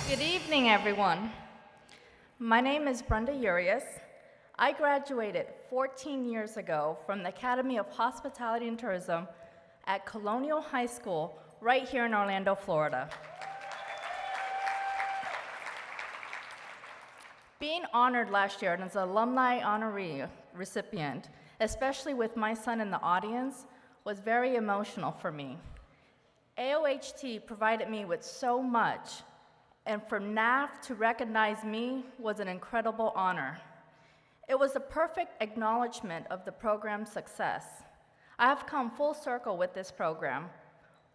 Good evening, everyone. My name is Brenda Urias. I graduated 14 years ago from the Academy of Hospitality and Tourism at Colonial High School right here in Orlando, Florida. Being honored last year as an alumni honoree recipient, especially with my son in the audience, was very emotional for me. AOHT provided me with so much, and for NAF to recognize me was an incredible honor. It was a perfect acknowledgement of the program's success. I have come full circle with this program.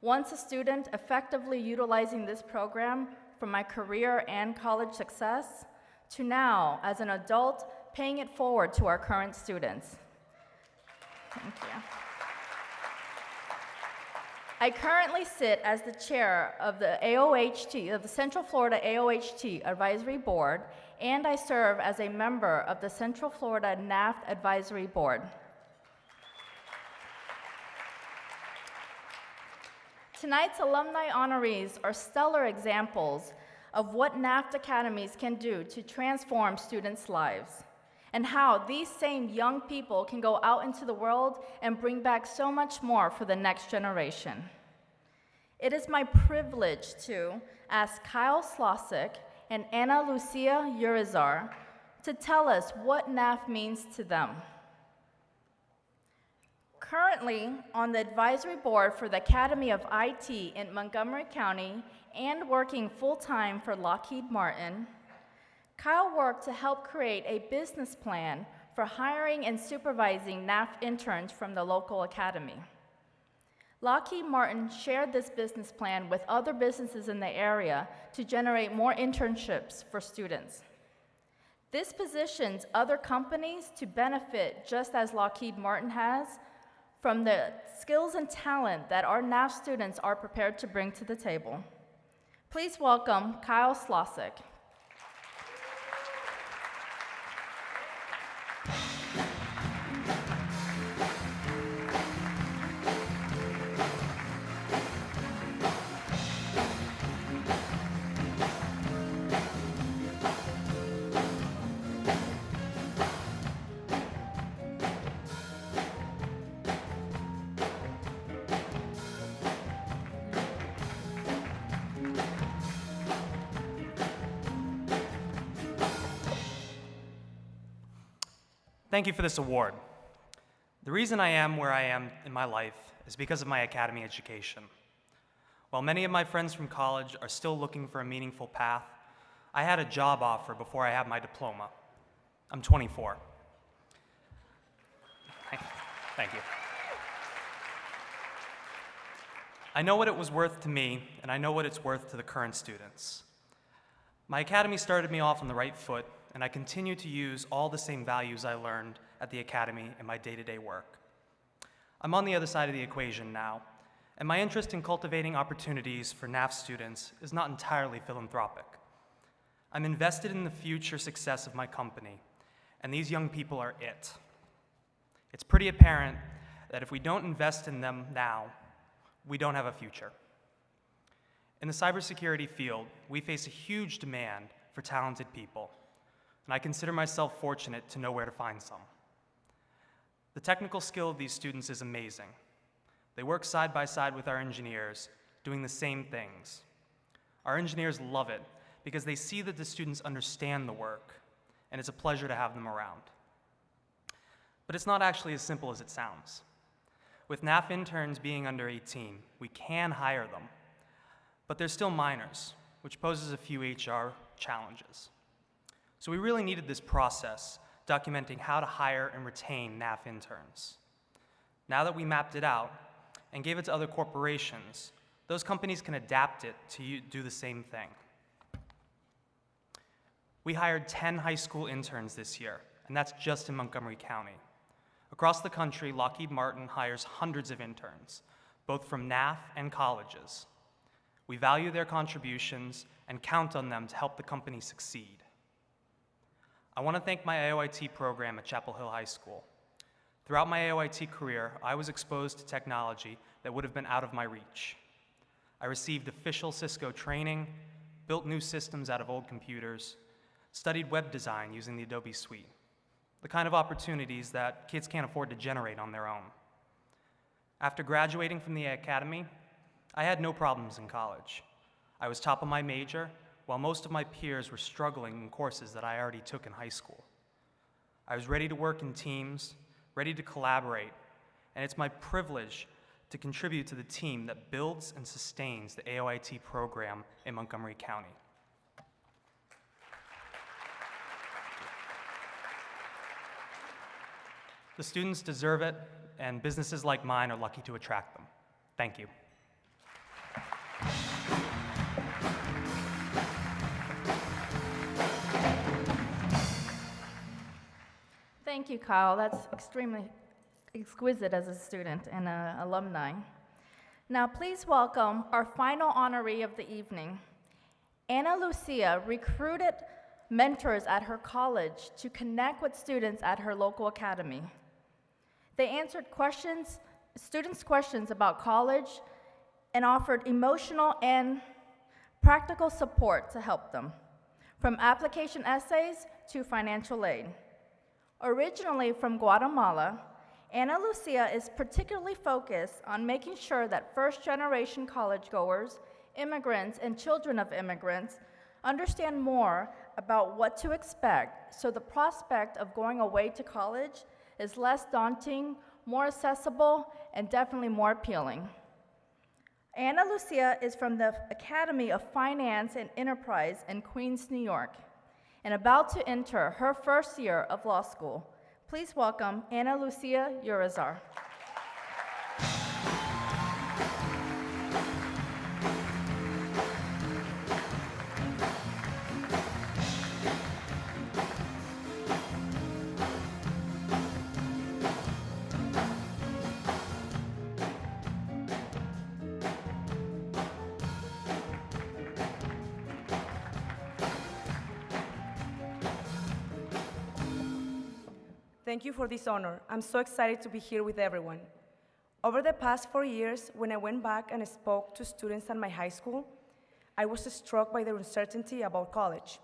Once a student, effectively utilizing this program for my career and college success, to now, as an adult, paying it forward to our current students. Thank you. I currently sit as the chair of the AOHT, of the Central Florida AOHT Advisory Board, and I serve as a member of the Central Florida NAF Advisory Board. Tonight's alumni honorees are stellar examples of what NAF Academies can do to transform students' lives, and how these same young people can go out into the world and bring back so much more for the next generation. It is my privilege to ask Kyle Slosik and Ana Lucia Urizar to tell us what NAF means to them. Currently on the advisory board for the Academy of IT in Montgomery County and working full-time for Lockheed Martin, Kyle worked to help create a business plan for hiring and supervising NAF interns from the local academy. Lockheed Martin shared this business plan with other businesses in the area to generate more internships for students. This positions other companies to benefit just as Lockheed Martin has from the skills and talent that our NAF students are prepared to bring to the table. Please welcome Kyle Slosik. Thank you for this award. The reason I am where I am in my life is because of my academy education. While many of my friends from college are still looking for a meaningful path, I had a job offer before I had my diploma. I'm 24. Thank you. I know what it was worth to me, and I know what it's worth to the current students. My academy started me off on the right foot, and I continue to use all the same values I learned at the academy in my day-to-day work. I'm on the other side of the equation now, and my interest in cultivating opportunities for NAF students is not entirely philanthropic. I'm invested in the future success of my company, and these young people are it. It's pretty apparent that if we don't invest in them now, we don't have a future. In the cybersecurity field, we face a huge demand for talented people, and I consider myself fortunate to know where to find some. The technical skill of these students is amazing. They work side by side with our engineers, doing the same things. Our engineers love it because they see that the students understand the work, and it's a pleasure to have them around. But it's not actually as simple as it sounds. With NAF interns being under 18, we can hire them, but they're still minors, which poses a few HR challenges. So we really needed this process documenting how to hire and retain NAF interns. Now that we mapped it out and gave it to other corporations, those companies can adapt it to do the same thing. We hired 10 high school interns this year, and that's just in Montgomery County. Across the country, Lockheed Martin hires hundreds of interns, both from NAF and colleges. We value their contributions and count on them to help the company succeed. I want to thank my AOIT program at Chapel Hill High School. Throughout my AOIT career, I was exposed to technology that would have been out of my reach. I received official Cisco training, built new systems out of old computers, studied web design using the Adobe Suite, the kind of opportunities that kids can't afford to generate on their own. After graduating from the academy, I had no problems in college. I was top of my major, while most of my peers were struggling in courses that I already took in high school. I was ready to work in teams, ready to collaborate, and it's my privilege to contribute to the team that builds and sustains the AOIT program in Montgomery County. The students deserve it, and businesses like mine are lucky to attract them. Thank you. Thank you, Kyle. That's extremely exquisite as a student and an alumni. Now, please welcome our final honoree of the evening. Ana Lucia recruited mentors at her college to connect with students at her local academy. They answered students' questions about college and offered emotional and practical support to help them, from application essays to financial aid. Originally from Guatemala, Ana Lucia is particularly focused on making sure that first-generation college-goers, immigrants, and children of immigrants understand more about what to expect, so the prospect of going away to college is less daunting, more accessible, and definitely more appealing. Ana Lucia is from the Academy of Finance and Enterprise in Queens, New York, and about to enter her first year of law school. Please welcome Ana Lucia Urizar. Thank you for this honor. I'm so excited to be here with everyone. Over the past 4 years, when I went back and spoke to students at my high school, I was struck by their uncertainty about college.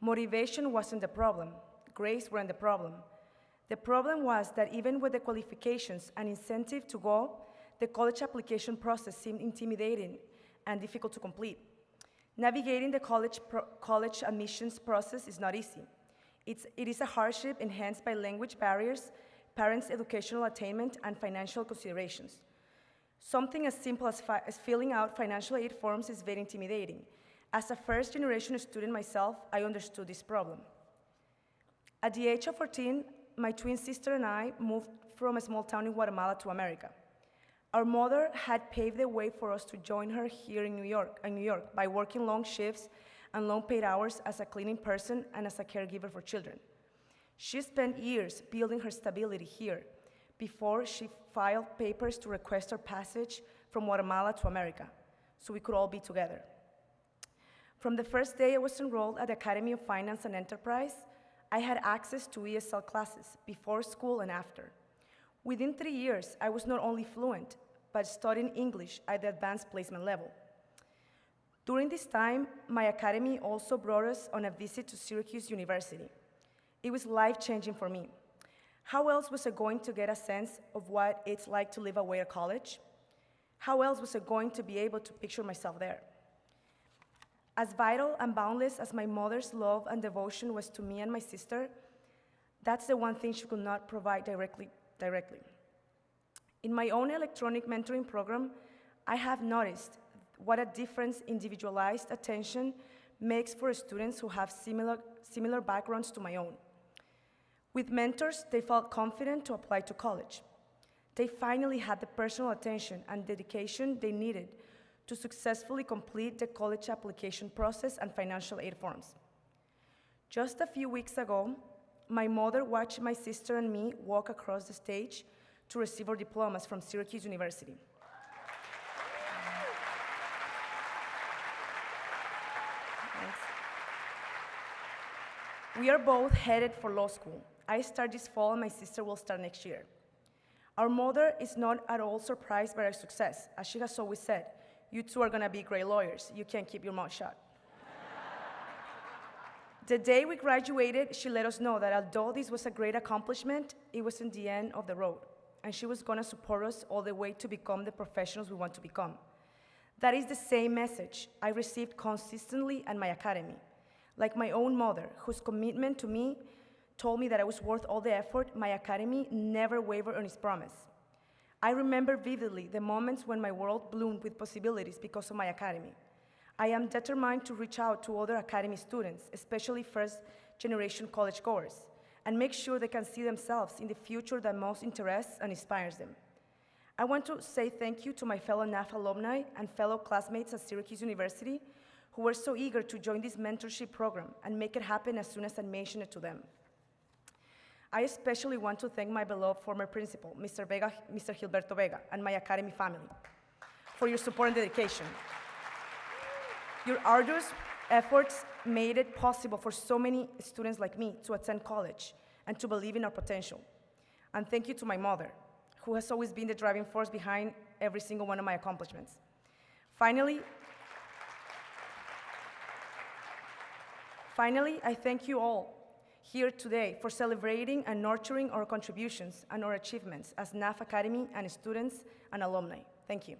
Motivation wasn't the problem. Grades weren't the problem. The problem was that even with the qualifications and incentive to go, the college application process seemed intimidating and difficult to complete. Navigating the college admissions process is not easy. It is a hardship enhanced by language barriers, parents' educational attainment, and financial considerations. Something as simple as filling out financial aid forms is very intimidating. As a first-generation student myself, I understood this problem. At the age of 14, my twin sister and I moved from a small town in Guatemala to America. Our mother had paved the way for us to join her here in New York by working long shifts and long paid hours as a cleaning person and as a caregiver for children. She spent years building her stability here before she filed papers to request our passage from Guatemala to America, so we could all be together. From the first day I was enrolled at the Academy of Finance and Enterprise, I had access to ESL classes before school and after. Within 3 years, I was not only fluent, but studying English at the advanced placement level. During this time, my academy also brought us on a visit to Syracuse University. It was life-changing for me. How else was I going to get a sense of what it's like to live away at college? How else was I going to be able to picture myself there? As vital and boundless as my mother's love and devotion was to me and my sister, that's the one thing she could not provide directly. In my own electronic mentoring program, I have noticed what a difference individualized attention makes for students who have similar backgrounds to my own. With mentors, they felt confident to apply to college. They finally had the personal attention and dedication they needed to successfully complete the college application process and financial aid forms. Just a few weeks ago, my mother watched my sister and me walk across the stage to receive our diplomas from Syracuse University. We are both headed for law school. I start this fall and my sister will start next year. Our mother is not at all surprised by our success. As she has always said, you two are gonna be great lawyers. You can't keep your mouth shut. The day we graduated, she let us know that although this was a great accomplishment, it wasn't the end of the road, and she was gonna support us all the way to become the professionals we want to become. That is the same message I received consistently at my academy. Like my own mother, whose commitment to me told me that I was worth all the effort, my academy never wavered on its promise. I remember vividly the moments when my world bloomed with possibilities because of my academy. I am determined to reach out to other academy students, especially first-generation college goers, and make sure they can see themselves in the future that most interests and inspires them. I want to say thank you to my fellow NAF alumni and fellow classmates at Syracuse University who were so eager to join this mentorship program and make it happen as soon as I mentioned it to them. I especially want to thank my beloved former principal, Mr. Gilberto Vega, and my academy family for your support and dedication. Your arduous efforts made it possible for so many students like me to attend college and to believe in our potential. And thank you to my mother, who has always been the driving force behind every single one of my accomplishments. Finally, I thank you all here today for celebrating and nurturing our contributions and our achievements as NAF Academy and students and alumni. Thank you.